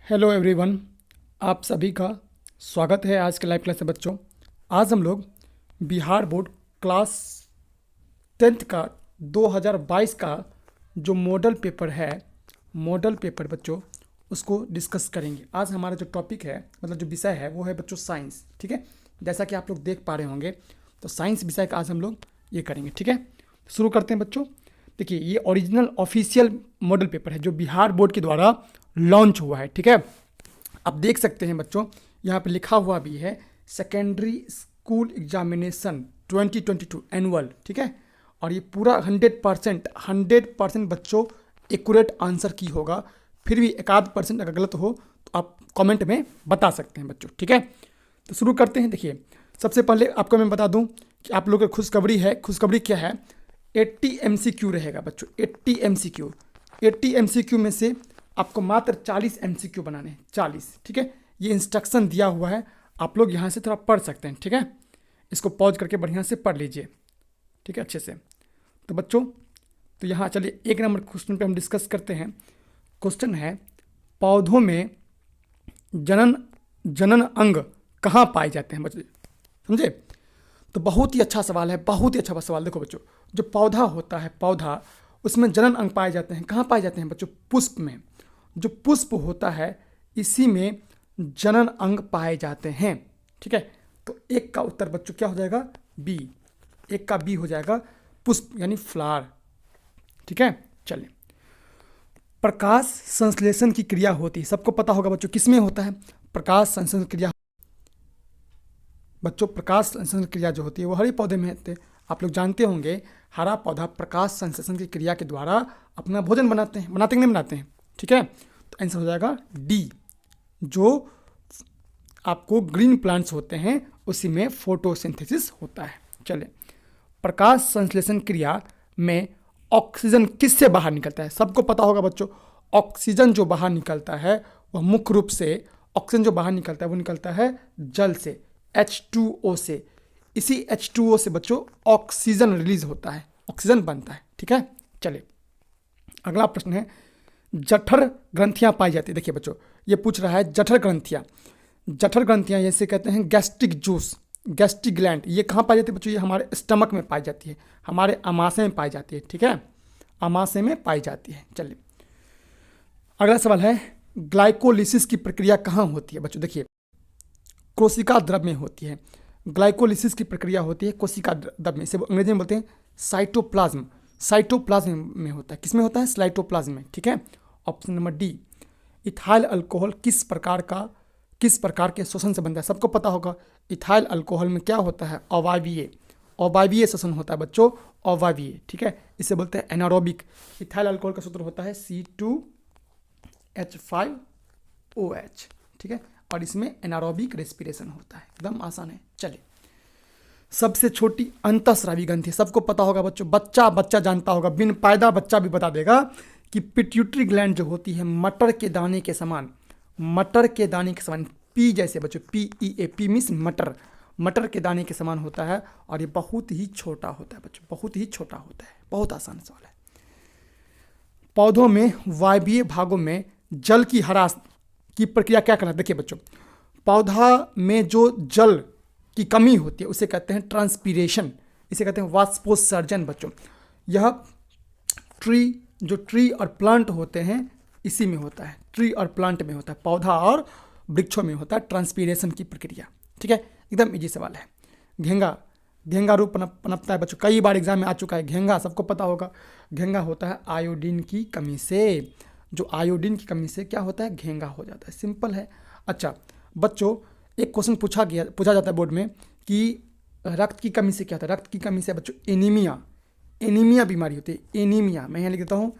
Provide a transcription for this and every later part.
Hello everyone, आप सभी का स्वागत है आज के लाइव क्लास में। बच्चों, आज हम लोग बिहार बोर्ड क्लास 10th का 2022 का जो मॉडल पेपर बच्चों उसको डिस्कस करेंगे। आज हमारा जो टॉपिक है, मतलब जो विषय है, वो है बच्चों साइंस। ठीक है, जैसा कि आप लोग देख पा रहे होंगे, तो साइंस विषय का आज हम लोग ये करेंगे। ठीक है, शुरू करते हैं बच्चों। देखिए, ये ओरिजिनल ऑफिशियल मॉडल पेपर है जो बिहार बोर्ड के द्वारा लॉन्च हुआ है। ठीक है, आप देख सकते हैं बच्चों, यहाँ पे लिखा हुआ भी है सेकेंडरी स्कूल एग्जामिनेशन 2022 एनुअल। ठीक है, और ये पूरा 100% बच्चों एक्यूरेट आंसर की होगा। फिर भी एक आध परसेंट अगर गलत हो तो आप कमेंट में बता सकते हैं बच्चों। ठीक है, तो शुरू करते हैं। देखिए, सबसे पहले आपको मैं बता दूं कि आप लोगों की खुशखबरी क्या है। 80 MCQ रहेगा बच्चों, 80 MCQ। 80 MCQ में से आपको मात्र 40 MCQ बनाने हैं, 40। ठीक है, ये इंस्ट्रक्शन दिया हुआ है, आप लोग यहाँ से थोड़ा पढ़ सकते हैं। ठीक है, इसको पॉज करके बढ़िया से पढ़ लीजिए। ठीक है, अच्छे से। तो बच्चों, तो यहाँ चलिए 1 नंबर क्वेश्चन पे हम डिस्कस करते हैं। क्वेश्चन है, पौधों में जनन अंग कहाँ पाए जाते हैं बच्चों? समझे? तो बहुत ही अच्छा सवाल है, बहुत ही अच्छा सवाल। देखो बच्चों, जो पौधा होता है, पौधा, उसमें जनन अंग पाए जाते हैं। कहाँ पाए जाते हैं बच्चों? पुष्प में। जो पुष्प होता है, इसी में जनन अंग पाए जाते हैं। ठीक है, तो एक का उत्तर बच्चों क्या हो जाएगा? बी। एक का बी हो जाएगा, पुष्प यानी फ्लावर। ठीक है, चलिए। प्रकाश संश्लेषण की क्रिया होती है, सबको पता होगा बच्चों, किसमें होता है प्रकाश संश्लेषण क्रिया? बच्चों, प्रकाश संश्लेषण क्रिया जो होती है वो हरे पौधे में होते हैं। आप लोग जानते होंगे, हरा पौधा प्रकाश संश्लेषण की क्रिया के द्वारा अपना भोजन बनाते हैं कि नहीं बनाते हैं? ठीक है, तो आंसर हो जाएगा डी। जो आपको ग्रीन प्लांट्स होते हैं उसी में फोटोसिंथेसिस होता है। चलिए, प्रकाश संश्लेषण क्रिया में ऑक्सीजन किससे बाहर निकलता है? सबको पता होगा बच्चों, ऑक्सीजन जो बाहर निकलता है वह मुख्य रूप से, ऑक्सीजन जो बाहर निकलता है वो निकलता है जल से, H2O से। इसी H2O से बच्चों ऑक्सीजन रिलीज होता है, ऑक्सीजन बनता है। ठीक है, चलिए अगला प्रश्न है, जठर ग्रंथियां पाई जाती है। देखिए बच्चों, ये पूछ रहा है जठर ग्रंथियां जैसे कहते हैं गैस्ट्रिक जूस, गैस्ट्रिक ग्लैंड, ये कहाँ पाई जाती है बच्चों? ये हमारे स्टमक में पाई जाती है, हमारे आमाशय में पाई जाती है। ठीक है, आमाशय में पाई जाती है। चलिए अगला सवाल है, ग्लाइकोलिसिस की प्रक्रिया कहाँ होती है बच्चों? देखिए, कोशिका द्रव में होती है। ग्लाइकोलिसिस की प्रक्रिया होती है कोशिका द्रव में, इसे अंग्रेजी में बोलते हैं साइटोप्लाज्म। साइटोप्लाज्म में होता है। किसमें होता है? साइटोप्लाज्म में। ठीक है, option number D. Ethyl alcohol किस प्रकार के श्वसन से बनता है? सबको पता होगा, इथाइल अल्कोहल में क्या होता है? अवायवीय श्वसन होता है बच्चों, अवायवीय। ठीक है, इसे बोलते हैं एनारोबिक। इथाइल अल्कोहल का सूत्र होता है C2H5OH। ठीक है, और इसमें एनारोबिक रेस्पिरेशन होता है। एकदम आसान है। चलिए, सबसे छोटी अंतःस्रावी ग्रंथि, सबको पता होगा बच्चों, बच्चा जानता होगा, बिन पायदा बच्चा भी बता देगा कि पिट्यूटरी ग्लैंड जो होती है मटर के दाने के समान, पी जैसे बच्चों, PEA, पी मीन्स मटर के दाने के समान होता है। और ये बहुत ही छोटा होता है बच्चों, बहुत ही छोटा होता है। बहुत आसान सवाल है। पौधों में वायवीय भागों में जल की ह्रास की प्रक्रिया क्या कहलाती है? देखिए बच्चों, पौधा में जो जल की कमी होती है उसे कहते हैं ट्रांसपीरेशन, इसे कहते हैं वाष्पोत्सर्जन बच्चों। यह ट्री और प्लांट होते हैं इसी में होता है, ट्री और प्लांट में होता है, पौधा और वृक्षों में होता है ट्रांसपीरेशन की प्रक्रिया। ठीक है, एकदम इजी सवाल है। घेंगा रूप पनपता है बच्चों, कई बार एग्जाम में आ चुका है। घेंगा सबको पता होगा, घेंगा होता है आयोडीन की कमी से। जो आयोडीन की कमी से क्या होता है? घेंगा हो जाता है। सिंपल है। अच्छा बच्चों, एक क्वेश्चन पूछा जाता है बोर्ड में कि रक्त की कमी से क्या होता है? रक्त की कमी से बच्चों एनीमिया बीमारी होती है। एनीमिया, मैं यहाँ लिख देता हूँ,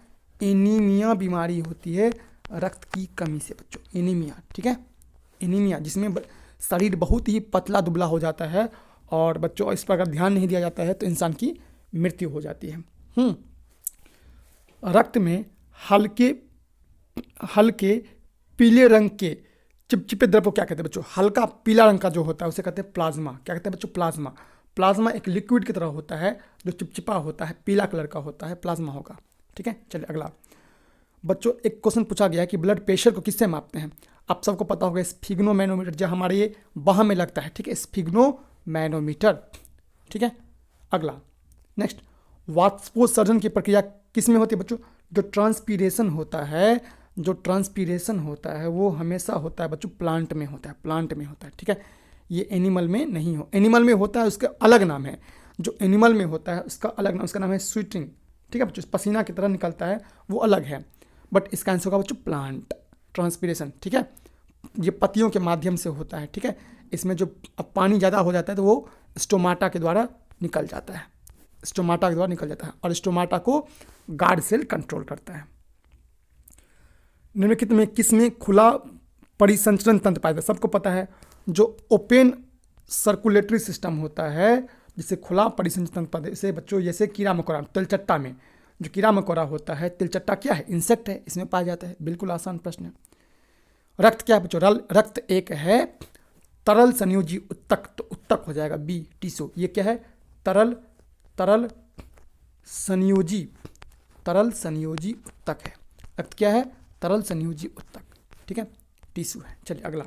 एनीमिया बीमारी होती है रक्त की कमी से बच्चों, एनीमिया। ठीक है, एनीमिया जिसमें शरीर बहुत ही पतला दुबला हो जाता है, और बच्चों इस पर अगर ध्यान नहीं दिया जाता है तो इंसान की मृत्यु हो जाती है। रक्त में हल्के पीले रंग के चिपचिपे द्रव को क्या कहते हैं बच्चों? हल्का पीला रंग का जो होता है उसे कहते हैं प्लाज्मा। क्या कहते हैं बच्चों? प्लाज्मा एक लिक्विड की तरह होता है जो चिपचिपा होता है, पीला कलर का होता है, प्लाज्मा होगा। ठीक है, चलिए अगला। बच्चों, एक क्वेश्चन पूछा गया है कि ब्लड प्रेशर को किससे मापते हैं? आप सबको पता होगा स्फिग्नोमैनोमीटर जो हमारे ये बाह में लगता है, ठीक है, स्फिग्नोमैनोमीटर, ठीक है। अगला नेक्स्ट, वाष्पोत्सर्जन की प्रक्रिया किस में होती है बच्चों? जो ट्रांसपीरेशन होता है, जो ट्रांसपीरेशन होता है वो हमेशा होता है बच्चों प्लांट में होता है, प्लांट में होता है, ठीक है। ये एनिमल में नहीं हो, एनिमल में होता है उसका अलग नाम है, जो एनिमल में होता है उसका अलग नाम, उसका नाम है स्वीटिंग, ठीक है बच्चों, पसीना की तरह निकलता है वो अलग है, बट इसका आंसर होगा बच्चों प्लांट ट्रांसपीरेशन, ठीक है। ये पत्तियों के माध्यम से होता है, ठीक है। इसमें जो अब पानी ज़्यादा हो जाता है तो वो स्टोमाटा के द्वारा निकल जाता है, स्टोमाटा के द्वारा निकल जाता है, और स्टोमाटा को गार्ड सेल कंट्रोल करता है। निम्नलिखित में किसमें खुला परिसंचरण तंत्र पाया जाता है? सबको पता है जो ओपन सर्कुलेटरी सिस्टम होता है, जिसे खुला परिसंचरण तंत्र पाया, इसे बच्चों जैसे कीड़ा मकोड़ा, तिलचट्टा में जो कीड़ा मकोड़ा होता है, तिलचट्टा क्या है? इंसेक्ट है, इसमें पाया जाता है। बिल्कुल आसान प्रश्न है। रक्त क्या है बच्चों? रक्त एक है तरल संयोजी उत्तक, तो उत्तक हो जाएगा बी, टिश्यू। ये क्या है? तरल संयोजी उत्तक है। रक्त क्या है? तरल संयोजी उत्तक, ठीक है, टिश्यू है। चलिए अगला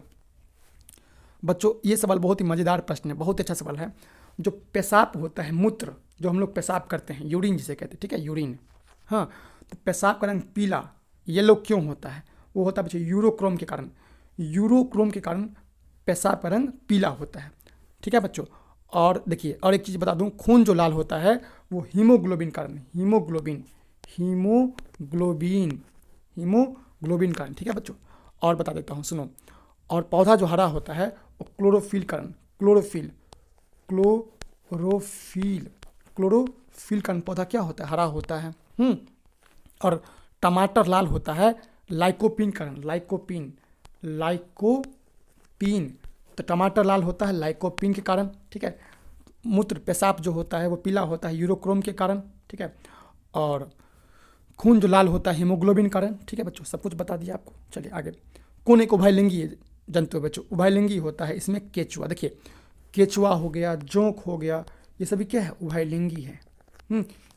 बच्चों, ये सवाल बहुत ही मज़ेदार प्रश्न है, बहुत अच्छा सवाल है। जो पेशाब होता है, मूत्र, जो हम लोग पेशाब करते हैं, यूरिन जिसे कहते हैं, ठीक है, यूरिन, हाँ, तो पेशाब का रंग पीला, येलो क्यों होता है? वो होता है बच्चों यूरोक्रोम के कारण, यूरोक्रोम के कारण पेशाब का रंग पीला होता है, ठीक है बच्चों। और देखिए और एक चीज़ बता दूं, खून जो लाल होता है वो हीमोग्लोबिन कारण, हीमोग्लोबिन कारण, ठीक है बच्चों। और बता देता हूँ, सुनो। और पौधा जो हरा होता है वो क्लोरोफिल कारण, क्लोरोफिल कारण पौधा क्या होता है? हरा होता है। और टमाटर लाल होता है लाइकोपीन कारण, लाइकोपीन, तो टमाटर लाल होता है लाइकोपीन के कारण, ठीक है। मूत्र पेशाब जो होता है वो पीला होता है यूरोक्रोम के कारण, ठीक है। और खून जो लाल होता है हीमोग्लोबिन कारण, ठीक है बच्चों, सब कुछ बता दिया आपको। चलिए आगे। कौन एक उभयलिंगी जंतु है बच्चों? उभयलिंगी होता है इसमें केचुआ। देखिए केचुआ हो गया, जोंक हो गया, ये सभी क्या है? उभयलिंगी है।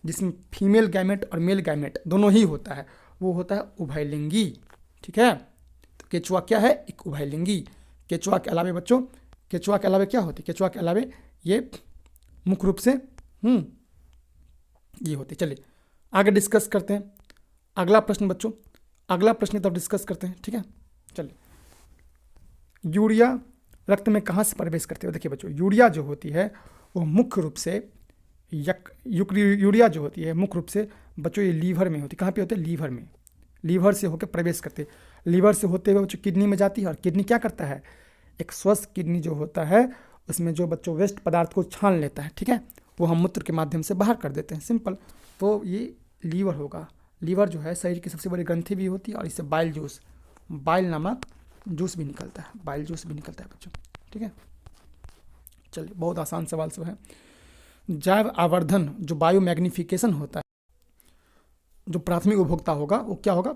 जिसमें फीमेल गैमेट और मेल गैमेट दोनों ही होता है, वो होता है उभयलिंगी, ठीक है। तो केचुआ क्या है? एक उभयलिंगी। केचुआ के अलावे बच्चों, केचुआ के अलावे क्या होती है? केचुआ के अलावे ये मुख्य रूप से ये होती है। चलिए आगे डिस्कस करते हैं अगला प्रश्न बच्चों, अगला प्रश्न तब डिस्कस करते हैं, ठीक है। चलिए, यूरिया रक्त में कहाँ से प्रवेश करती है? देखिए बच्चों, यूरिया जो होती है वो मुख्य रूप से यूरिया जो होती है मुख्य रूप से बच्चों ये लीवर में होती है। कहाँ पे होते हैं? लीवर में, लीवर से होकर प्रवेश करते, लीवर से होते हुए बच्चों किडनी में जाती है, और किडनी क्या करता है? एक स्वस्थ किडनी जो होता है उसमें जो बच्चों वेस्ट पदार्थ को छान लेता है, ठीक है, वो हम मूत्र के माध्यम से बाहर कर देते हैं, सिंपल। तो ये लीवर होगा। लीवर जो है शरीर की सबसे बड़ी ग्रंथि भी होती है, और इससे बाइल नामक जूस भी निकलता है, बाइल जूस भी निकलता है बच्चों, ठीक है। चलिए बहुत आसान सवाल सब है। जैव आवर्धन जो बायो मैग्निफिकेशन होता है, जो प्राथमिक उपभोक्ता होगा वो क्या होगा?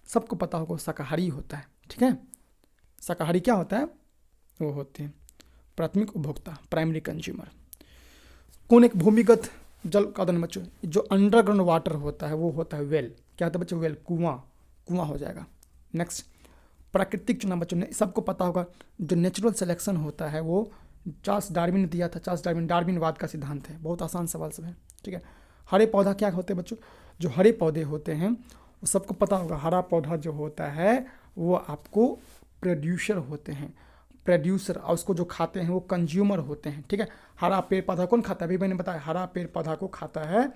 सबको पता होगा, शाकाहारी होता है, ठीक है। शाकाहारी क्या होता है? वो होते हैं प्राथमिक उपभोक्ता, प्राइमरी कंज्यूमर। कौन एक भूमिगत जल का उदाहरण बच्चों? जो अंडरग्राउंड वाटर होता है वो होता है वेल। क्या होता है बच्चों? वेल, कुआं हो जाएगा। नेक्स्ट, प्राकृतिक चुनाव बच्चों ने सबको पता होगा, जो नेचुरल सिलेक्शन होता है वो चार्ल्स डार्विन ने दिया था। चार्ल्स डार्विनवाद का सिद्धांत है। बहुत आसान सवाल सब है, ठीक है। हरे पौधा क्या होते हैं बच्चों? जो हरे पौधे होते हैं वो सबको पता होगा, हरा पौधा जो होता है वो आपको प्रोड्यूसर होते हैं, प्रोड्यूसर, और उसको जो खाते हैं वो कंज्यूमर होते हैं, ठीक है। हरा पेड़ पौधा कौन खाता है? अभी मैंने बताया, हरा पेड़ पौधा को खाता है,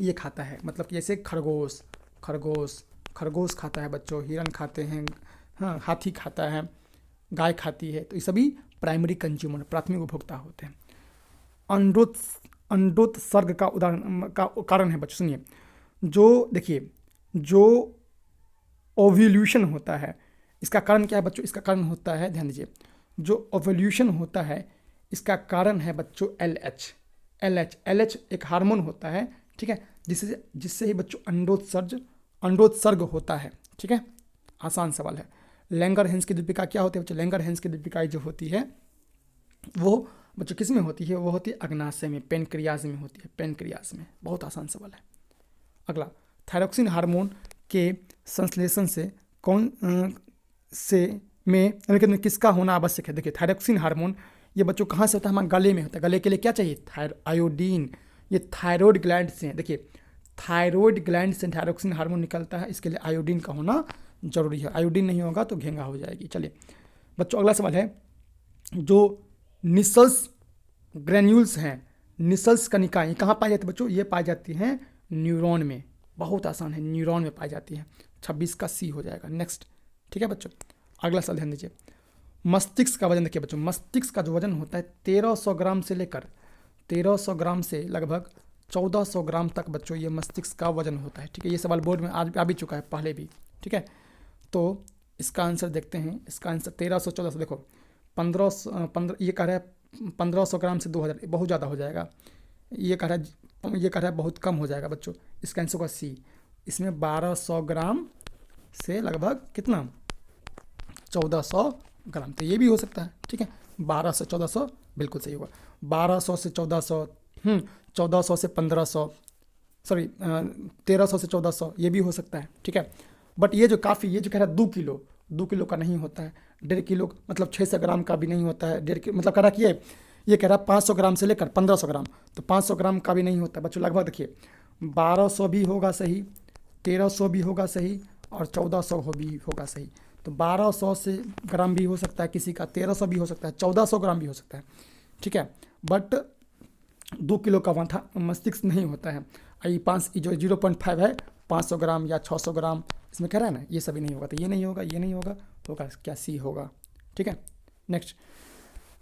ये खाता है, मतलब कि जैसे खरगोश खाता है बच्चों, हिरन खाते हैं, हाँ, हाथी खाता है, गाय खाती है, तो ये सभी प्राइमरी कंज्यूमर, प्राथमिक उपभोक्ता होते हैं। अंडोत्सर्ग का उदाहरण का कारण है बच्चों, सुनिए। जो देखिए, जो ओव्यूल्यूशन होता है, इसका कारण क्या है बच्चों? इसका कारण होता है, ध्यान दीजिए, जो ओव्यूल्यूशन होता है इसका कारण है बच्चों LH एक हार्मोन होता है, ठीक है, जिससे ही बच्चों अंडोत्सर्ग होता है, ठीक है। आसान सवाल है। लैंगर-हैंस की दीपिका क्या होती है बच्चों? लैंगर-हैंस की दीपिका जो होती है वो बच्चों किस में होती है? वो होती है अग्नाशय में, पेनक्रियाज में होती है, पेनक्रियाज में। बहुत आसान सवाल है। अगला, थायरोक्सिन हार्मोन के संश्लेषण से से में लेकिन किसका होना आवश्यक है? देखिए थायरोक्सिन हार्मोन ये बच्चों कहाँ से होता है? हमारे गले में होता है। गले के लिए क्या चाहिए? आयोडीन। ये थायराइड ग्लैंड से, देखिए थायराइड ग्लैंड से थायरोक्सिन हार्मोन निकलता है, इसके लिए आयोडीन का होना जरूरी है। आयोडीन नहीं होगा तो घेंगा हो जाएगी। चलिए बच्चों अगला सवाल है, जो निसल्स ग्रेन्यूल्स हैं, निसल्स कणिकाएं ये कहाँ पाई जाती है बच्चों? ये पाई जाती हैं न्यूरॉन में। बहुत आसान है, न्यूरॉन में पाई जाती है। 26 का सी हो जाएगा। नेक्स्ट, ठीक है बच्चों, अगला सवाल ध्यान दीजिए। मस्तिष्क का वजन देखिए बच्चों, मस्तिष्क का जो वजन होता है 1300 ग्राम से लेकर 1300 ग्राम से लगभग 1400 ग्राम तक बच्चों ये मस्तिष्क का वजन होता है। ठीक है, ये सवाल बोर्ड में आज आ भी चुका है पहले भी। ठीक है, तो इसका आंसर देखते हैं। इसका आंसर 1300 1400, देखो 15 ये कह रहा है 1500 ग्राम से 2000, बहुत ज़्यादा हो जाएगा। ये कह रहा है बहुत कम हो जाएगा बच्चों। इसका आंसर होगा सी। इसमें 1200 ग्राम से लगभग कितना 1400 ग्राम, तो ये भी हो सकता है। ठीक है, 12 से 1400 बिल्कुल सही होगा। 1200 से 1400, 1400 से 1500, सॉरी 1300 से 1400 ये भी हो सकता है। ठीक है, बट ये जो कह रहा है 2 किलो का नहीं होता है। 1.5 किलो मतलब 600 ग्राम का भी नहीं होता है। 1.5 किलो मतलब कह रहा कि ये कह रहा है 500 ग्राम से लेकर 1500 ग्राम, तो 500 ग्राम का भी नहीं होता बच्चों। लगभग देखिए 1200 भी होगा सही, 1300 भी होगा सही और 1400 भी होगा सही। तो 1200 से ग्राम भी हो सकता है किसी का, 1300 भी हो सकता है, 1400 ग्राम भी हो सकता है। ठीक है, बट 2 किलो का मस्तिष्क नहीं होता है। ये जो 0.5 है 500 ग्राम या 600 ग्राम इसमें कह रहा है ना, ये सभी नहीं होगा। तो ये नहीं होगा, ये नहीं होगा, तो क्या सी होगा। ठीक है, नेक्स्ट,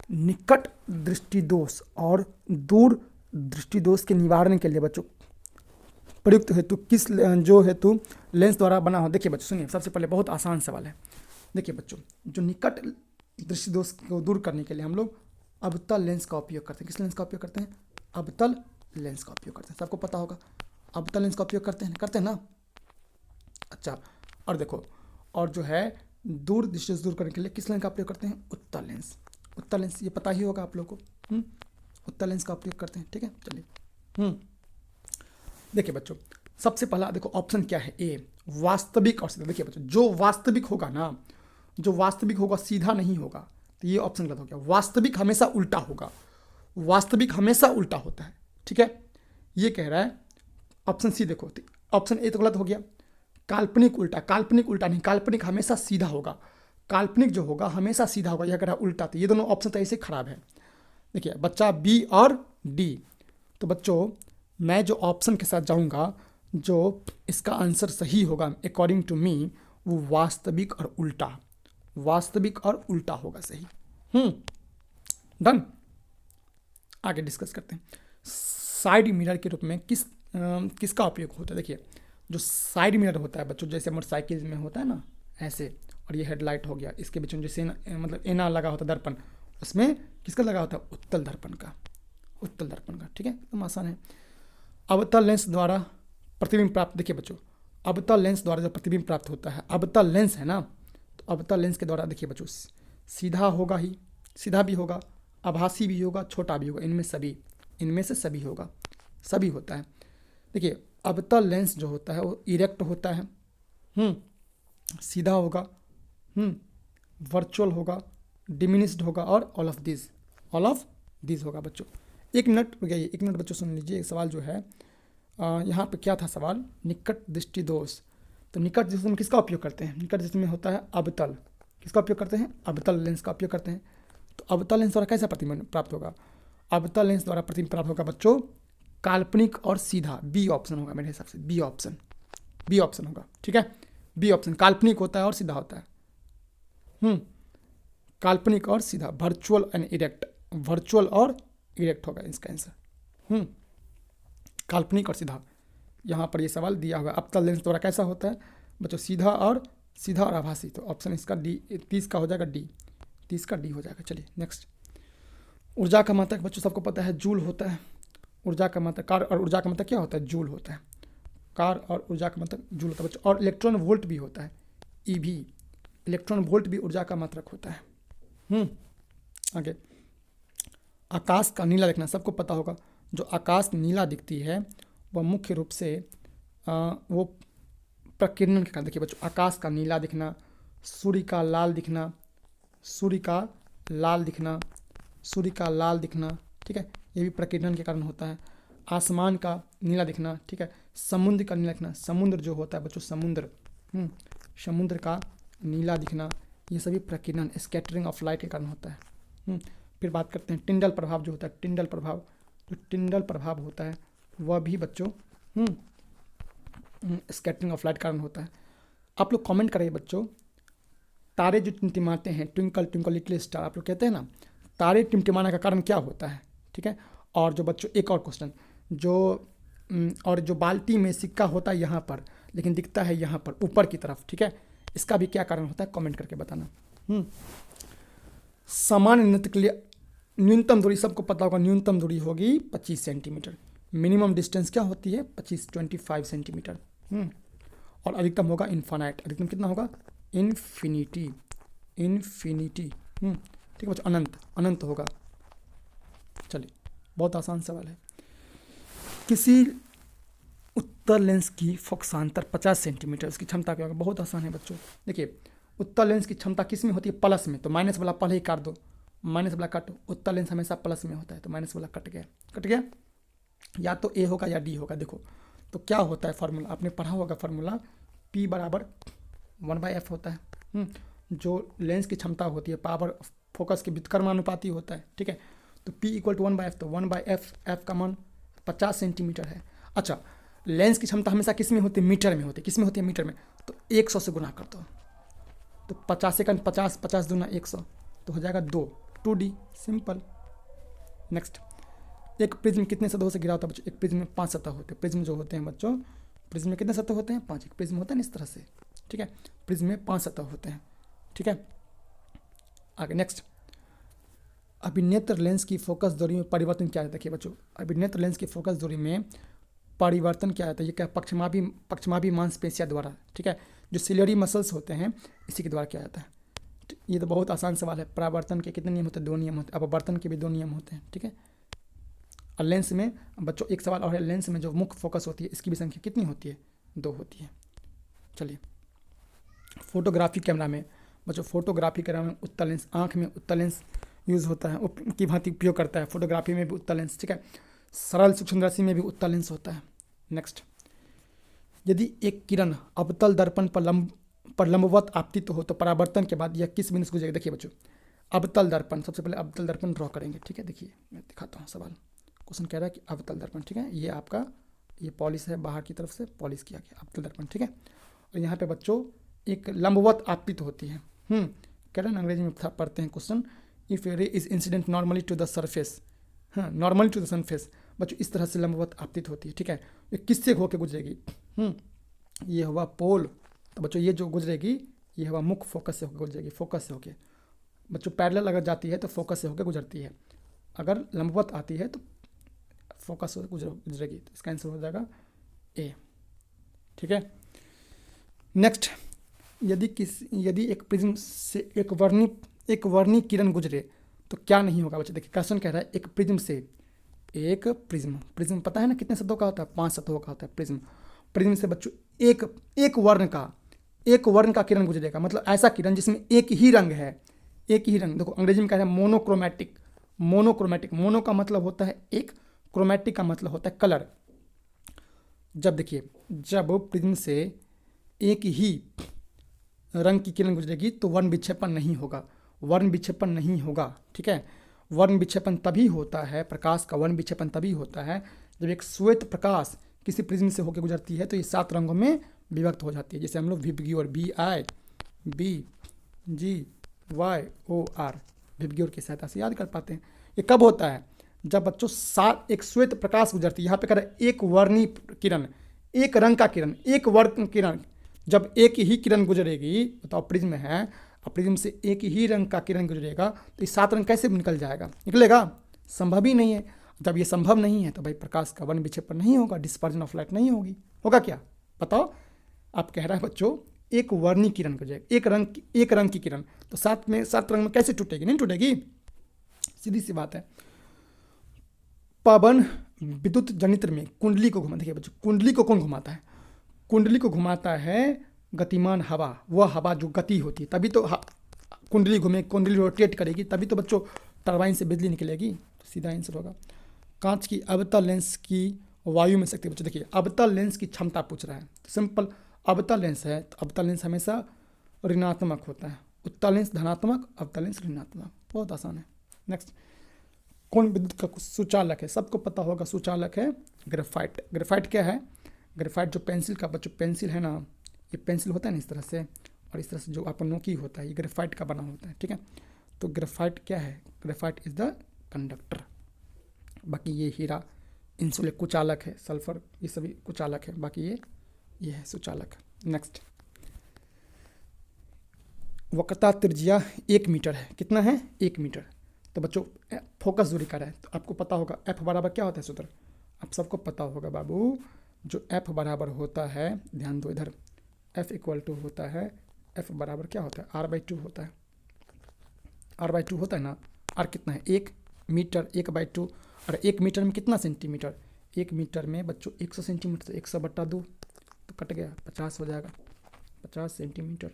निकट दृष्टि दोष और दूर दृष्टि दोष के निवारण के लिए बच्चों प्रयुक्त हेतु किस जो हेतु लेंस द्वारा बना हो? देखिए बच्चों सुनिए, सबसे पहले बहुत आसान सवाल है। देखिए बच्चों, जो निकट दृष्टि दोष को दूर करने के लिए हम लोग अवतल लेंस का उपयोग करते हैं। किस लेंस का उपयोग करते हैं? अवतल लेंस का उपयोग करते हैं। सबको पता होगा अवतल लेंस का उपयोग करते हैं ना। अच्छा, और देखो, और जो है दूर दृष्टि से दूर करने के लिए किस लेंस का उपयोग करते हैं? उत्तल लेंस। उत्तल लेंस ये पता ही होगा आप लोगों को। उत्तल लेंस का उपयोग करते हैं। ठीक है, चलिए देखिए बच्चों, सबसे पहला देखो ऑप्शन क्या है? ए, वास्तविक और सीधा। देखिए बच्चों, जो वास्तविक होगा ना, जो वास्तविक होगा सीधा नहीं होगा, तो ये ऑप्शन गलत हो गया। वास्तविक हमेशा उल्टा होगा, वास्तविक हमेशा उल्टा होता है। ठीक है, ये कह रहा है ऑप्शन सी। देखो ऑप्शन ए तो गलत हो गया। काल्पनिक उल्टा नहीं, काल्पनिक हमेशा सीधा होगा। काल्पनिक जो होगा हमेशा सीधा होगा, यह कह रहा है उल्टा। तो ये दोनों ऑप्शन तो ऐसे खराब है। देखिए बच्चा बी और डी, तो बच्चों मैं जो ऑप्शन के साथ जाऊंगा, जो इसका आंसर सही होगा अकॉर्डिंग टू मी, वो वास्तविक और उल्टा होगा सही। डन, आगे डिस्कस करते हैं। साइड मिरर के रूप में किसका उपयोग होता है? देखिए जो साइड मिरर होता है बच्चों, जैसे मोटरसाइकिल में होता है ना ऐसे, और ये हेडलाइट हो गया, इसके बीच में जैसे मतलब एना लगा होता है दर्पण, उसमें किसका लगा होता है? उत्तल दर्पण का। ठीक है, एकदम आसान है। अवतल लेंस द्वारा प्रतिबिंब प्राप्त, देखिए बच्चों अवतल लेंस द्वारा जो प्रतिबिंब प्राप्त होता है, अवतल लेंस है ना, तो अवतल लेंस के द्वारा देखिए बच्चों सीधा होगा ही, सीधा भी होगा, आभासी भी होगा, छोटा भी होगा, इनमें से सभी होगा, सभी होता है। देखिए अवतल लेंस जो होता है वो इरेक्ट होता है, सीधा होगा, वर्चुअल होगा, डिमिनिश्ड होगा और ऑल ऑफ दिस होगा बच्चों। एक मिनट बच्चों सुन लीजिए। एक सवाल जो है यहाँ पे क्या था सवाल? निकट दृष्टि दोष। तो निकट दृष्टि में किसका उपयोग करते हैं? निकट दृष्टि में होता है अवतल। किसका उपयोग करते हैं? अवतल लेंस का उपयोग करते हैं। तो अवतल लेंस द्वारा कैसा प्रतिबिंब प्राप्त होगा? अवतल लेंस द्वारा प्रतिबिंब प्राप्त होगा बच्चों काल्पनिक और सीधा। बी ऑप्शन होगा मेरे हिसाब से, बी ऑप्शन होगा। ठीक है, बी ऑप्शन, काल्पनिक होता है और सीधा होता है। काल्पनिक और सीधा, वर्चुअल एंड इरेक्ट, वर्चुअल और इरेक्ट होगा इसका आंसर। काल्पनिक और सीधा, यहाँ पर ये सवाल दिया हुआ है। अवतल लेंस द्वारा कैसा होता है बच्चों? सीधा और आभासी। तो ऑप्शन इसका डी 30 का हो जाएगा, डी हो जाएगा। चलिए नेक्स्ट, ऊर्जा का मात्रक बच्चों सबको पता है जूल होता है। ऊर्जा का मात्रक, कार्य और ऊर्जा का मात्रक क्या होता है? जूल होता है। कार्य और ऊर्जा का मात्रक जूल होता है बच्चों। और इलेक्ट्रॉन वोल्ट भी होता है, ईवी, इलेक्ट्रॉन वोल्ट भी ऊर्जा का मात्रक होता है। आगे, आकाश का नीला दिखना सबको पता होगा। जो आकाश नीला दिखती है वह मुख्य रूप से वो प्रकीर्णन के कारण। देखिए बच्चों आकाश का नीला दिखना, सूर्य का लाल दिखना, सूर्य का लाल दिखना, सूर्य का लाल दिखना, ठीक है, ये भी प्रकीर्णन के कारण होता है। आसमान का नीला दिखना, ठीक है, समुद्र का नीला दिखना, समुद्र जो होता है बच्चों, समुद्र, समुद्र का नीला दिखना, ये सभी प्रकीर्णन, स्कैटरिंग ऑफ लाइट के कारण होता है। फिर बात करते हैं टिंडल प्रभाव जो होता है, टिंडल प्रभाव, जो टिंडल प्रभाव होता है वह भी बच्चों स्कैटरिंग ऑफ लाइट कारण होता है। आप लोग कमेंट करें बच्चों, तारे जो टिमटिमाते हैं, ट्विंकल ट्विंकल लिटिल स्टार, आप लोग कहते हैं ना, तारे टिमटिमाने का कारण क्या होता है, ठीक है। और जो बच्चों एक और क्वेश्चन, जो बाल्टी में सिक्का होता है यहाँ पर लेकिन दिखता है यहाँ पर ऊपर की तरफ, ठीक है, इसका भी क्या कारण होता है, कमेंट करके बताना। सामान्य नृत्य के लिए न्यूनतम दूरी सबको पता होगा, न्यूनतम दूरी होगी 25 सेंटीमीटर। मिनिमम डिस्टेंस क्या होती है, 25 सेंटीमीटर। और अधिकतम होगा इन्फानाइट, अधिकतम कितना होगा, इन्फिनिटी, इन्फिनिटी, ठीक है बच्चों, अनंत, अनंत होगा। चलिए, बहुत आसान सवाल है। किसी उत्तल लेंस की फोकसांतर 50 सेंटीमीटर, उसकी क्षमता क्या होगा, बहुत आसान है बच्चों। देखिए, उत्तल लेंस की क्षमता किस में होती है, प्लस में, तो माइनस वाला पहले ही काट दो, माइनस वाला काटो, उत्तल लेंस हमेशा प्लस में होता है, तो माइनस वाला कट गया, कट गया, या तो ए होगा या डी होगा। देखो तो क्या होता है फार्मूला, आपने पढ़ा होगा फार्मूला, P बराबर 1/f होता है। जो लेंस की क्षमता होती है पावर फोकस के व्युत्क्रमानुपाती होता है, ठीक है, तो P = 1/f, तो 1/f, f का मान 50 सेंटीमीटर है। अच्छा, लेंस की क्षमता हमेशा किस में होती है, मीटर में होती है, किस में होती है, मीटर में, तो 100 से गुना कर दो, तो 50 सेकंड 50, 50 दूना 100, तो हो जाएगा 2D, सिंपल। नेक्स्ट, एक प्रिज्म कितने सतहों से घिरा होता है बच्चों, एक प्रिज्म में 5 सतह होते हैं। प्रिज्म जो होते हैं बच्चों, प्रिज्म में कितने सतह होते हैं, 5, एक प्रिज्म होता है ना इस तरह से, ठीक है, प्रिज्म में 5 सतह होते हैं, ठीक है। आगे नेक्स्ट, अभिनेत्र लेंस की फोकस दूरी में परिवर्तन क्या है, देखिए बच्चों, अभिनेत्र लेंस की फोकस दूरी में परिवर्तन क्या आता है, ये क्या, पक्षमाभी मांसपेशियां द्वारा, ठीक है, जो सिलियरी मसल्स होते हैं इसी के द्वारा क्या जाता है। ये तो बहुत आसान सवाल है। परावर्तन के कितने नियम होते हैं, 2 नियम होते हैं, अपवर्तन के भी 2 नियम होते हैं, ठीक है। और लेंस में बच्चों एक सवाल और है, लेंस में जो मुख्य फोकस होती है इसकी भी संख्या कितनी होती है, 2 होती है। चलिए, फोटोग्राफी कैमरा में बच्चों, फोटोग्राफी कैमरा में उत्तल लेंस, आँख में उत्तल लेंस यूज़ होता है, की भांति उपयोग करता है, फोटोग्राफी में भी उत्तल लेंस, ठीक है, सरल सूक्ष्मदर्शी में भी उत्तल लेंस होता है। नेक्स्ट, यदि एक किरण अवतल दर्पण पर लंबवत आपतित हो तो परावर्तन के बाद यह किस बिंदु से गुजरेगा। देखिए बच्चों, अवतल दर्पण, सबसे पहले अवतल दर्पण ड्रॉ करेंगे, ठीक है। देखिए मैं दिखाता हूँ सवाल, क्वेश्चन कह रहा है कि अवतल दर्पण, ठीक है, ये आपका ये पॉलिश है, बाहर की तरफ से पॉलिश किया गया अवतल दर्पण, ठीक है। और यहाँ पे बच्चों एक लंबवत आपतित होती है, कह रहे हैं अंग्रेजी में पढ़ते हैं question, if a ray is incident normally to the surface, normally to the surface, बच्चों इस तरह से लंबवत आपतित होती है, ठीक है। ये किससे होकर गुजरेगी, ये हुआ पोल, तो बच्चों ये जो गुजरेगी ये हुआ मुख्य फोकस से होकर गुजरेगी, फोकस से होकर बच्चों, पैरेलल अगर जाती है तो फोकस से होकर गुजरती है, अगर लंबवत आती है तो फोकस से गुजरेगी, तो इसका आंसर हो जाएगा ए, ठीक है। नेक्स्ट, यदि एक प्रिज्म से एक वर्णी किरण गुजरे तो क्या नहीं होगा बच्चों। देखिए क्वेश्चन कह रहा है एक प्रिज्म से, एक प्रिज्म पता है ना कितने सतहों का होता है, 5 सतहों का होता है प्रिज्म से बच्चों एक वर्ण का किरण गुजरेगा, मतलब ऐसा किरण जिसमें एक ही रंग है, एक ही रंग। देखो अंग्रेजी में कह रहा है मोनोक्रोमैटिक, मोनो का मतलब होता है एक, क्रोमैटिक का मतलब होता है कलर। जब देखिए, जब प्रिज्म से एक ही रंग की किरण गुजरेगी तो वर्ण विक्षेपण नहीं होगा, ठीक है। वर्ण विक्षेपण तभी होता है, प्रकाश का वर्ण विक्षेपण तभी होता है जब एक श्वेत प्रकाश किसी प्रिज्म से होकर गुजरती है तो ये 7 रंगों में विभक्त हो जाती है, जैसे हम लोग विबग्योर, BIBGYOR विबग्योर की सहायता से याद कर पाते हैं। ये कब होता है, जब बच्चों एक श्वेत प्रकाश गुजरती है, यहाँ पे कह रहा है एक वर्णी किरण, एक रंग का किरण, एक वर्ण किरण, जब एक ही किरण गुजरेगी, बताओ प्रिज्म है, और प्रिज्म से एक ही रंग का किरण गुजरेगा तो ये 7 रंग कैसे निकल जाएगा, निकलेगा, संभव ही नहीं है। जब ये संभव नहीं है तो भाई प्रकाश का वर्ण विक्षेपण नहीं होगा, डिस्पर्जन ऑफ लाइट नहीं होगी, होगा क्या बताओ। आप कह रहा है बच्चों एक वर्णी किरण गुजरेगी, एक रंग की किरण, तो 7 रंग में कैसे टूटेगी, नहीं टूटेगी, सीधी सी बात है। पवन विद्युत जनित्र में कुंडली को घुमा, देखिए बच्चों कुंडली को कौन घुमाता है, कुंडली को घुमाता है गतिमान हवा, वह हवा जो गति होती है, तभी तो कुंडली घूमे, कुंडली रोटेट करेगी, तभी तो बच्चों टरबाइन से बिजली निकलेगी। तो सीधा आंसर होगा। कांच की अवतल लेंस की वायु में शक्ति। बच्चों देखिए, अवतल लेंस की क्षमता पूछ रहा है, तो सिंपल अवतल लेंस है तो अवतल लेंस हमेशा ऋणात्मक होता है। उत्तल लेंस धनात्मक, अवतल लेंस ऋणात्मक। बहुत आसान है। नेक्स्ट, कौन विद्युत का सुचालक है? सबको पता होगा, सुचालक है ग्रेफाइट। ग्रेफाइट क्या है? ग्रेफाइट जो पेंसिल का, बच्चों पेंसिल है ना, ये पेंसिल होता है ना इस तरह से, और इस तरह से जो आपका नोकी होता है, ये ग्रेफाइट का बना होता है। ठीक है, तो ग्रेफाइट क्या है? Graphite is the conductor. बाकी ये हीरा इंसुलेट कुचालक है, सल्फर ये सभी कुचालक है, बाकी ये है सुचालक। नेक्स्ट, वक्रता त्रिज्या 1 मीटर है। कितना है? 1 मीटर। तो बच्चों फोकस दूरी का है, तो आपको पता होगा एफ बराबर क्या होता है सूत्र? आप सबको पता होगा बाबू, जो एफ बराबर होता है, ध्यान दो इधर, एफ इक्वल टू होता है, एफ बराबर क्या होता है? r/2 होता है। r/2 होता है ना। r कितना है? 1 मीटर, 1/2। और 1 मीटर में कितना सेंटीमीटर? 1 मीटर में बच्चों 100 सेंटीमीटर, तो 100/2 तो कट गया, 50 हो जाएगा, 50 सेंटीमीटर।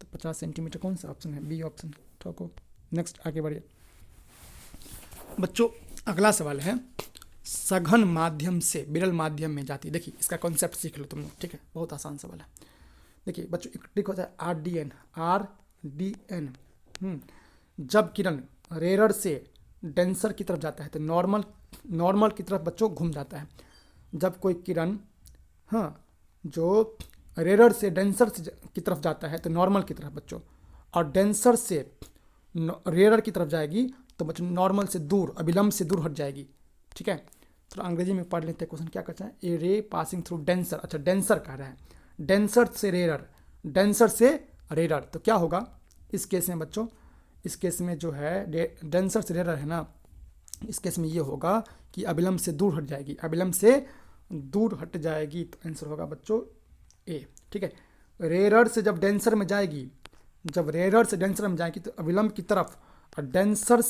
तो 50 सेंटीमीटर कौन सा ऑप्शन है? B option. ठोको। नेक्स्ट आगे बढ़िए बच्चों। अगला सवाल है, सघन माध्यम से विरल माध्यम में जाती। देखिए इसका कॉन्सेप्ट सीख लो तुम लोग, ठीक है, बहुत आसान सवाल है। देखिए बच्चों, एक ट्रिक होता है RDN। जब किरण रेरर से डेंसर की तरफ जाता है तो नॉर्मल की तरफ बच्चों घूम जाता है। जब कोई किरण जो रेरर से डेंसर की तरफ जाता है तो नॉर्मल की तरफ बच्चों, और डेंसर से रेरर की तरफ जाएगी तो बच्चों नॉर्मल से दूर, अविलंब से दूर हट जाएगी। ठीक है, तो अंग्रेजी में पढ़ लेते हैं क्वेश्चन क्या कहता है। ए रे पासिंग थ्रू डेंसर। अच्छा, डेंसर कह रहा है, डेंसर से रेरर, डेंसर से रेरर, तो क्या होगा इस केस में बच्चों? इस केस में जो है डेंसर से रेरर है ना, इस केस में ये होगा कि अविलंब से दूर हट जाएगी, अविलंब से दूर हट जाएगी, तो आंसर होगा बच्चों ए। ठीक है, रेरर से जब डेंसर में जाएगी, जब रेरर से डेंसर में जाएगी तो अविलंब की तरफ, और डेंसर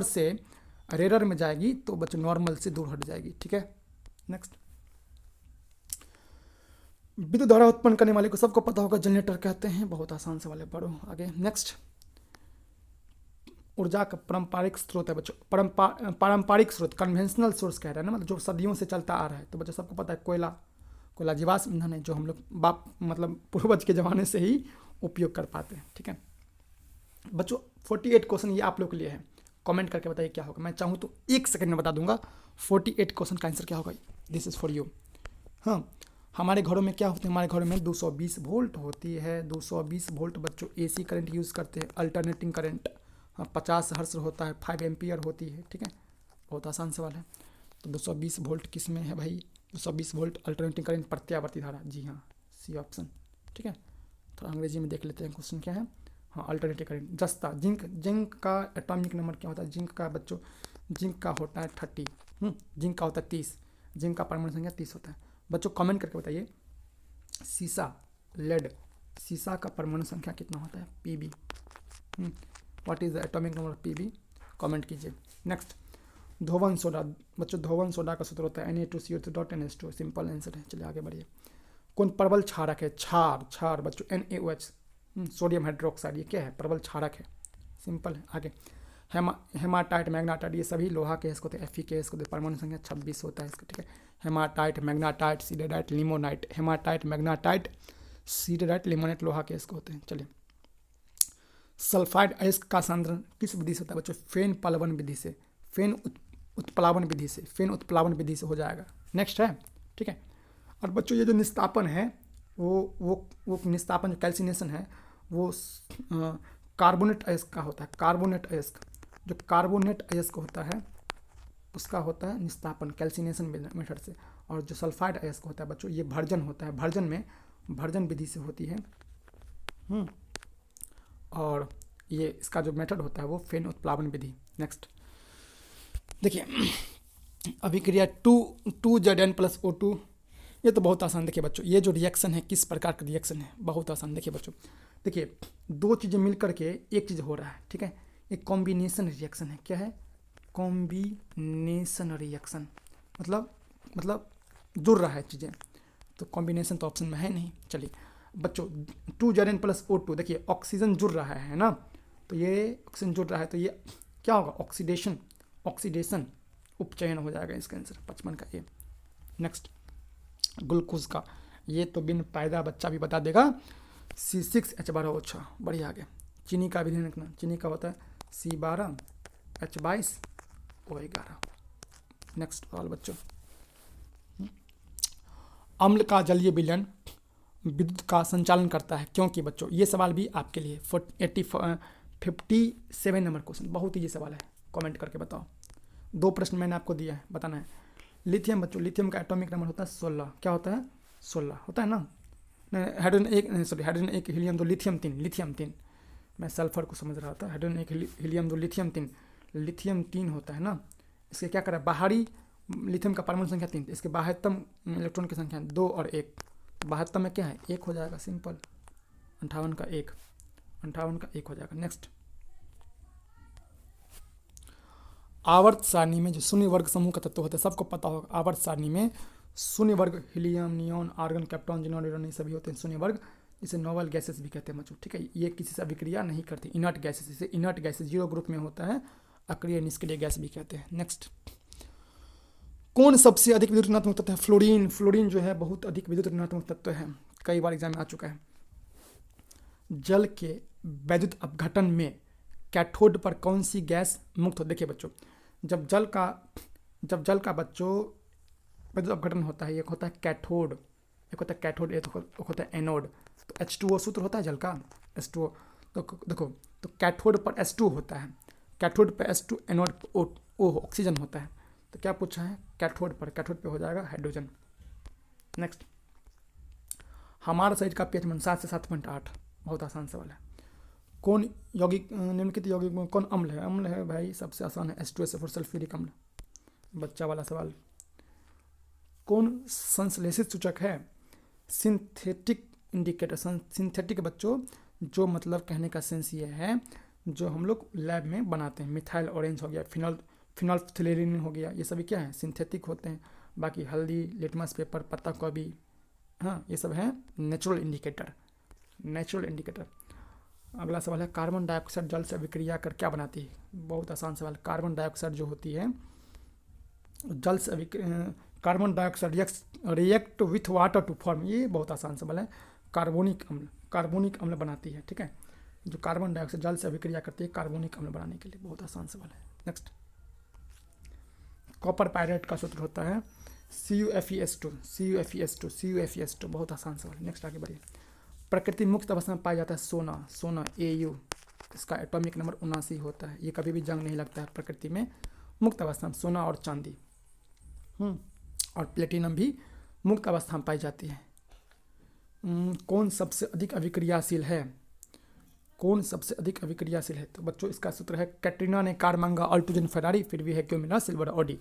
से रेरर में जाएगी तो बच्चों नॉर्मल से दूर हट जाएगी। ठीक है, नेक्स्ट, विद्युत धारा उत्पन्न करने वाले को सबको पता होगा जनरेटर कहते हैं। बहुत आसान सवाल है, पढ़ो आगे। नेक्स्ट, ऊर्जा का पारंपरिक स्रोत है बच्चों, पारंपरिक स्रोत, कन्वेंशनल सोर्स कह रहे हैं ना, मतलब जो सदियों से चलता आ रहा है। तो बच्चों सबको पता है कोयला जीवाश्म ईंधन है, जो हम लोग मतलब पूर्वज के ज़माने से ही उपयोग कर पाते हैं। ठीक है बच्चों, 48 क्वेश्चन ये आप लोग के लिए है। कमेंट करके बताइए क्या होगा। मैं चाहूँ तो 1 सेकंड में बता दूंगा 48 क्वेश्चन का आंसर क्या होगा। This is for you. हाँ, हमारे घरों में क्या होते हैं? हमारे घरों में 220 वोल्ट होती है। 220 वोल्ट बच्चों AC करंट यूज़ करते हैं, अल्टरनेटिंग करंट। हाँ, 50 हर्ट्ज होता है, 5 एम्पियर होती है। ठीक है, बहुत आसान सवाल है। तो 220 वोल्ट किस में है भाई? 220 वोल्ट अल्टरनेटिंग करंट, प्रत्यावर्ती धारा। जी हाँ, सी ऑप्शन। ठीक है, तो अंग्रेजी में देख लेते हैं क्वेश्चन क्या है। हाँ, अल्टरनेटिव करंट। जस्ता, जिंक का एटॉमिक नंबर क्या होता है? जिंक का बच्चों, जिंक का होता है 30। जिंक का होता है 30। जिंक का परमाणु संख्या 30 होता है। बच्चों कमेंट करके बताइए, सीसा, लेड, सीसा का परमाणु संख्या कितना होता है? Pb। What is the atomic number of Pb? Comment कीजिए। नेक्स्ट, धोवन सोडा। बच्चों धोवन सोडा का सूत्र होता है Na2CO2.NH2। सिंपल आंसर है। चलिए आगे बढ़िए। कौन प्रबल क्षारक है? क्षार बच्चों NaOH, सोडियम हाइड्रोक्साइड। ये क्या है? प्रबल क्षारक है। सिंपल है। आगे, हेमाटाइट, मैग्नाटाइट, ये सभी लोहा के होते हैं, Fe के होते हैं। परमाणु संख्या 26 होता है इसका। ठीक है, हेमाटाइट, मैग्नाटाइट, सीडेडाइट, लिमोनाइट। हेमाटाइट, मैग्नाटाइट, सीडेडाइट, लिमोनाइट लोहा के होते हैं। चलिए, सल्फाइड अयस्क का सांद्रण किस विधि से होता है बच्चों? फेन प्लावन विधि से, फेन उत्प्लावन विधि से, फेन उत्प्लावन विधि से हो जाएगा। नेक्स्ट है। ठीक है, और बच्चों ये जो निस्तापन है, वो निस्तापन, जो कैल्सिनेशन है, वो कार्बोनेट अयस्क का होता है। कार्बोनेट अयस्क, जो कार्बोनेट अयस्क होता है उसका होता है निस्तापन कैल्सिनेशन मेथड से। और जो सल्फाइड अयस्क होता है बच्चों, ये भर्जन होता है। भर्जन विधि से होती है। और ये इसका जो मेथड होता है वो फेन उत्प्लावन विधि। नेक्स्ट देखिए, अभिक्रिया 2Zn+O2, ये तो बहुत आसान। देखिए बच्चों, ये जो रिएक्शन है किस प्रकार का रिएक्शन है? बहुत आसान। देखिए बच्चों, देखिए 2 चीज़ें मिल करके एक चीज़ हो रहा है। ठीक है, एक कॉम्बिनेशन रिएक्शन है। क्या है? कॉम्बिनेशन रिएक्शन, मतलब जुड़ रहा है चीज़ें। तो कॉम्बिनेशन तो ऑप्शन में है नहीं। चलिए बच्चों 2 Zn प्लस O2, देखिए ऑक्सीजन जुड़ रहा है ना, तो ये ऑक्सीजन जुड़ रहा है तो ये क्या होगा, ऑक्सीडेशन उपचयन हो जाएगा इसका आंसर 55 का ए। नेक्स्ट ग्लूकोज का, ये तो बिन पैदा बच्चा भी बता देगा, C6H12O6, बढ़िया आगे। चीनी का भी ध्यान रखना, चीनी का होता है C12H22O11। नेक्स्ट सवाल बच्चों, अम्ल का जलीय विलयन विद्युत का संचालन करता है क्योंकि बच्चों ये सवाल भी आपके लिए 57 नंबर क्वेश्चन, बहुत ही ये सवाल है, कमेंट करके बताओ। 2 प्रश्न मैंने आपको दिया है, बताना है। लिथियम बच्चों, लिथियम का एटॉमिक नंबर होता है 16, क्या होता है 16 होता है ना, hydrogen 1 sorry hydrogen 1 helium 2 lithium 3, मैं सल्फर को समझ रहा था, हाइड्रोजन 1 हीलियम 2 लिथियम 3 होता है ना। इसके क्या करें, बाहरी लिथियम का परमाणु संख्या 3, इसके बाह्यतम इलेक्ट्रॉन की संख्या 2 और 1, बाह्यतम में क्या है 1 हो जाएगा, सिंपल 58 का 1 हो जाएगा। नेक्स्ट, आवर्त सारणी में जो शून्य वर्ग समूह का तत्व होता है, सबको पता होगा, आवर्त सारणी में शून्य वर्ग helium, neon, argon, krypton, xenon, uranium सभी होते हैं शून्य वर्ग, जिसे नोबल गैसेस भी कहते हैं बच्चों, ठीक है। ये किसी से अभिक्रिया नहीं करती, इनर्ट गैसेस, इसे इनर्ट गैसेस 0 ग्रुप में होता है, अक्रिय निष्क्रिय गैस भी कहते हैं। नेक्स्ट, कौन सबसे अधिक विद्युत ऋणात्मक तत्व है, फ्लोरीन जो है बहुत अधिक विद्युत ऋणात्मक तत्व है, कई बार एग्जाम में आ चुका है। जल के वैद्युत अपघटन में कैथोड पर कौन सी गैस मुक्त हो, देखिए बच्चों जब जल का बच्चों वैद्युत अपघटन होता है, एक होता है कैथोड, एक होता है एनोड। तो H2O सूत्र होता है जल का, H2O, तो देखो तो कैथोड पर H2 होता है, कैथोड पर H2, एनोड पर O ऑक्सीजन होता है, तो क्या पूछा है कैथोड पे हो जाएगा हाइड्रोजन। नेक्स्ट, हमारे शरीर का pH 7 से 7.8, बहुत आसान सवाल है। कौन यौगिक निम्नलिखित यौगिक में कौन अम्ल है भाई, सबसे आसान है H2SO4 सल्फ्यूरिक अम्ल, बच्चा वाला सवाल। कौन संश्लेषित सूचक है, सिंथेटिक इंडिकेटर, सिंथेटिक बच्चों जो मतलब कहने का सेंस ये है जो हम लोग लैब में बनाते हैं, मिथाइल ऑरेंज हो गया, फिनोल्फथालीन हो गया, ये सभी क्या है सिंथेटिक होते हैं। बाकी हल्दी, लिटमस पेपर, पत्ता गोभी, हाँ ये सब है नेचुरल इंडिकेटर। अगला सवाल है, कार्बन डाइऑक्साइड जल से अभिक्रिया कर क्या बनाती है, बहुत आसान सवाल। कार्बन डाइऑक्साइड जो होती है जल से carbon dioxide react with water to form, ये बहुत आसान सवाल है, कार्बोनिक अम्ल बनाती है, ठीक है। जो कार्बन डाइऑक्साइड जल से अभिक्रिया करती है कार्बोनिक अम्ल बनाने के लिए, बहुत आसान सवाल है। नेक्स्ट, कॉपर पायरेट का सूत्र होता है CuFeS2, बहुत आसान सवाल। नेक्स्ट आगे बढ़िए। प्रकृति मुक्त अवस्था में पाया जाता है सोना Au, इसका एटॉमिक नंबर 79 होता है, ये कभी भी जंग नहीं लगता है प्रकृति में, मुक्त अवस्था में सोना और चांदी और प्लेटिनम भी मुक्त अवस्था में पाई जाती है। कौन सबसे अधिक अभिक्रियाशील है, तो बच्चों इसका सूत्र है, कैटरीना ने कार मांगा अल्टोजन फरारी, फिर भी है क्यों मिला सिल्वर ऑडी।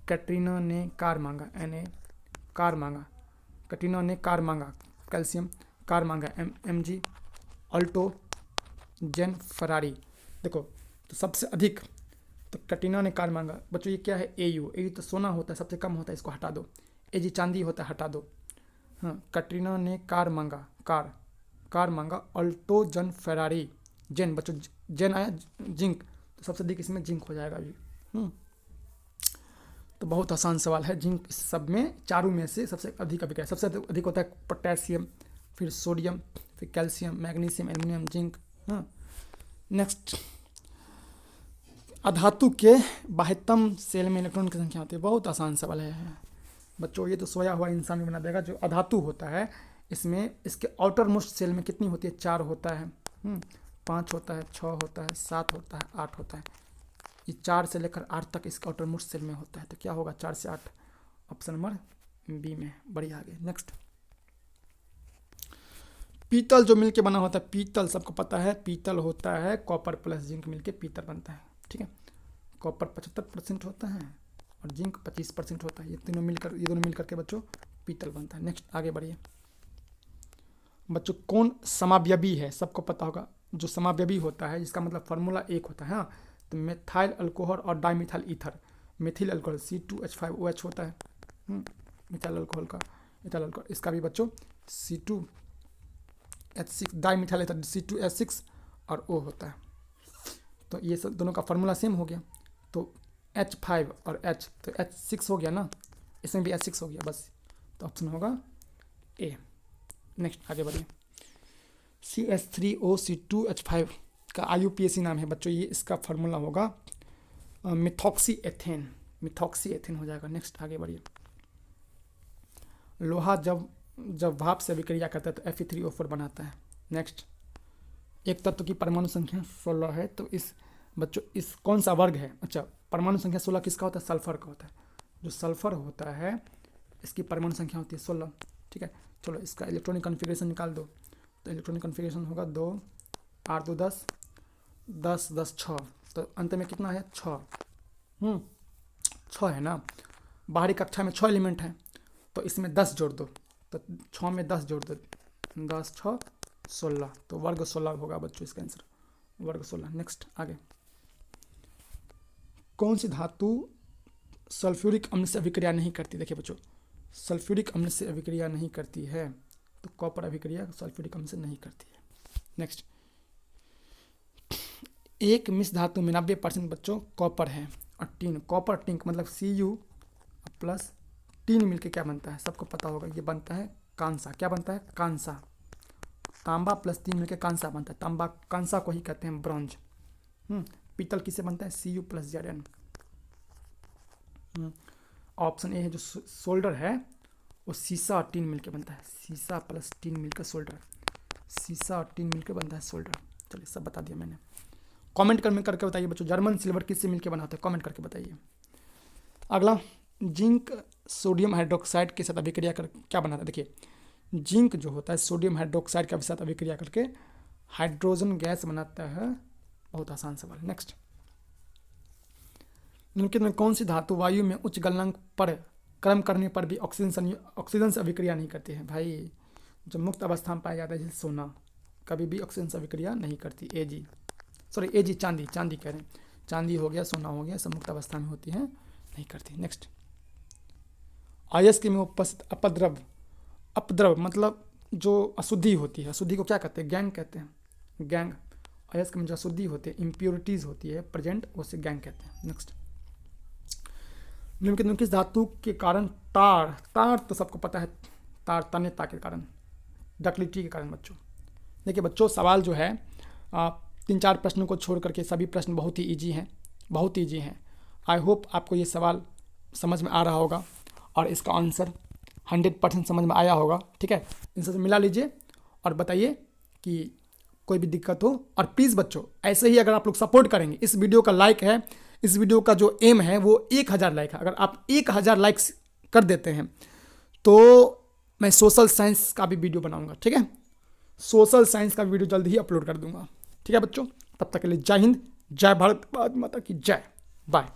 कैटरीना ने कार मांगा कैल्शियम, कार मांगा MG अल्टो जेन फरारी। देखो तो सबसे अधिक, तो कैटरीना ने कार मांगा बच्चों, ये क्या है AU तो सोना होता है, सबसे कम होता है, इसको हटा दो। AG चांदी होता है, हटा दो। हाँ, कैटरीना ने कार मांगा अल्टो जन फरारी, जेन बच्चों जेन आया जिंक, तो सबसे अधिक इसमें जिंक हो जाएगा अभी। तो बहुत आसान सवाल है, जिंक इस सब में चारों में से सबसे अधिक अभिक्रिया, सबसे अधिक होता है पोटेशियम, फिर सोडियम, फिर कैल्शियम, मैग्नीशियम, एल्युमिनियम, जिंक। हाँ, नेक्स्ट, अधातु के बाह्यतम सेल में इलेक्ट्रॉन की संख्या होती है, बहुत आसान सवाल है बच्चों, ये तो सोया हुआ इंसान भी बना देगा। जो अधातु होता है इसमें इसके आउटर मोस्ट सेल में कितनी होती है, 4 होता है, 5 होता है, 6 होता है, 7 होता है, 8 होता है, ये 4 से लेकर 8 तक इसके आउटर मोस्ट सेल में होता है, तो क्या होगा 4 से 8, ऑप्शन नंबर बी में, बढ़िया आगे। नेक्स्ट, पीतल जो मिलके बना होता है, पीतल सबको पता है, पीतल होता है कॉपर प्लस जिंक मिलके पीतल बनता है, ठीक है। कॉपर 75% होता है और जिंक 25% होता है, ये दोनों मिलकर के बच्चों पीतल बनता है। नेक्स्ट आगे बढ़िए बच्चों, कौन समावयवी है, सबको पता होगा, जो समावयवी होता है जिसका मतलब फार्मूला एक होता है, हाँ, तो मेथाइल अल्कोहल और dimethyl ether. Mithil alcohol C2H5OH होता है, मिथाइल अल्कोहल का, इथाइल अल्कोहल, इसका भी बच्चों C2 H6 di methyl ether C2H6 और O होता है। तो ये सब दोनों का फार्मूला सेम हो गया। तो H5 और H, तो H6 हो गया ना, इसमें भी H6 हो गया बस। तो ऑप्शन होगा A। नेक्स्ट आगे बढ़िए। CH3OC2H5 का IUPAC नाम है बच्चों, ये इसका फार्मूला होगा मिथॉक्सी एथेन, मिथॉक्सी एथेन हो जाएगा। नेक्स्ट आगे बढ़िए। लोहा जब भाप से अभिक्रिया करता है तो Fe3O4 बनाता है। नेक्स्ट, एक तत्व की परमाणु संख्या 16 है, तो इस बच्चों इस कौन सा वर्ग है? अच्छा, परमाणु संख्या 16 किसका होता है? सल्फर का होता है। जो सल्फर होता है इसकी परमाणु संख्या होती है 16। ठीक है, चलो इसका इलेक्ट्रॉनिक कन्फिग्रेशन निकाल दो। तो इलेक्ट्रॉनिक कन्फिग्रेशन होगा 2 8 2 10 10 10 6, तो अंत में कितना है? 6। 6 है ना। बाहरी कक्षा में 6 एलिमेंट हैं, तो इसमें 10 जोड़ दो, तो 6 में 10 जोड़ दो, 10 6 16, तो वर्ग 16 होगा बच्चों इसका आंसर, वर्ग 16। नेक्स्ट आगे। कौन सी धातु सल्फ्यूरिक अम्ल से अभिक्रिया नहीं करती? देखिए बच्चों, सल्फ्यूरिक अम्ल से अभिक्रिया नहीं करती है, तो कॉपर अभिक्रिया सल्फ्यूरिक अम्ल से नहीं करती है। नेक्स्ट, एक मिश्र धातु में 90% बच्चों कॉपर है और टीन, कॉपर टिंक मतलब Cu प्लस टीन मिलके क्या बनता है? सबको पता होगा, ये बनता है कांसा। क्या बनता है? कांसा। तांबा प्लस टीन मिलके कांसा बनता है। तांबा कांसा को ही कहते हैं ब्रॉन्ज। पीतल किसे बनता है? Cu plus Zn। Option A है जो सोल्डर है वो सीसा और टीन मिलके बनता है। सीसा प्लस टीन मिलकर सोल्डर, सीसा और टीन मिलकर बनता है सोल्डर। चलिए सब बता दिया मैंने। कमेंट करके बताइए बच्चों, जर्मन सिल्वर किससे मिलकर बना होता है? कमेंट करके बताइए। अगला, जिंक सोडियम हाइड्रोक्साइड के साथ अभिक्रिया कर क्या बनाता है? देखिए, जिंक जो होता है सोडियम हाइड्रोक्साइड के साथ अभिक्रिया करके हाइड्रोजन गैस बनाता है। बहुत आसान सवाल। नेक्स्ट, निम्नलिखित में कौन सी धातु वायु में उच्च गलनांक पर क्रम करने पर भी ऑक्सीजन से अभिक्रिया नहीं करती है? भाई, जब मुक्त अवस्था में पाया जाता है जैसे सोना, कभी भी ऑक्सीजन से अभिक्रिया नहीं करती। Ag, चांदी कह रहे हैं, चांदी हो गया, सोना हो गया, सब मुक्त अवस्था में होती है, नहीं करती। नेक्स्ट, अयस्क में उपस्थित अपद्रव मतलब जो अशुद्धि होती है, अशुद्धि को क्या कहते हैं? गैंग कहते हैं। गैंग, अयस्क में जो अशुद्धि होती है, इम्प्योरिटीज होती है प्रेजेंट, उसे गैंग कहते हैं। नेक्स्ट, निम्नलिखित किस धातु के कारण तार तो सबको पता है, तार तन्यता के कारण, डक्टिलिटी के कारण। बच्चों देखिए बच्चों, सवाल जो है 3-4 प्रश्नों को छोड़ करके सभी प्रश्न बहुत ही ईजी हैं, बहुत ईजी हैं। आई होप आपको ये सवाल समझ में आ रहा होगा और इसका आंसर 100% समझ में आया होगा। ठीक है, इनसे मिला लीजिए और बताइए कि कोई भी दिक्कत हो। और प्लीज़ बच्चों, ऐसे ही अगर आप लोग सपोर्ट करेंगे, इस वीडियो का लाइक है, इस वीडियो का जो एम है वो 1000 लाइक है। अगर आप 1000 लाइक्स कर देते हैं तो मैं सोशल साइंस का भी वीडियो बनाऊंगा। ठीक है, सोशल साइंस का वीडियो जल्द ही अपलोड कर दूंगा। ठीक है बच्चों, तब तक के लिए जय हिंद, जय भारत, भारत माता की जय, बाय।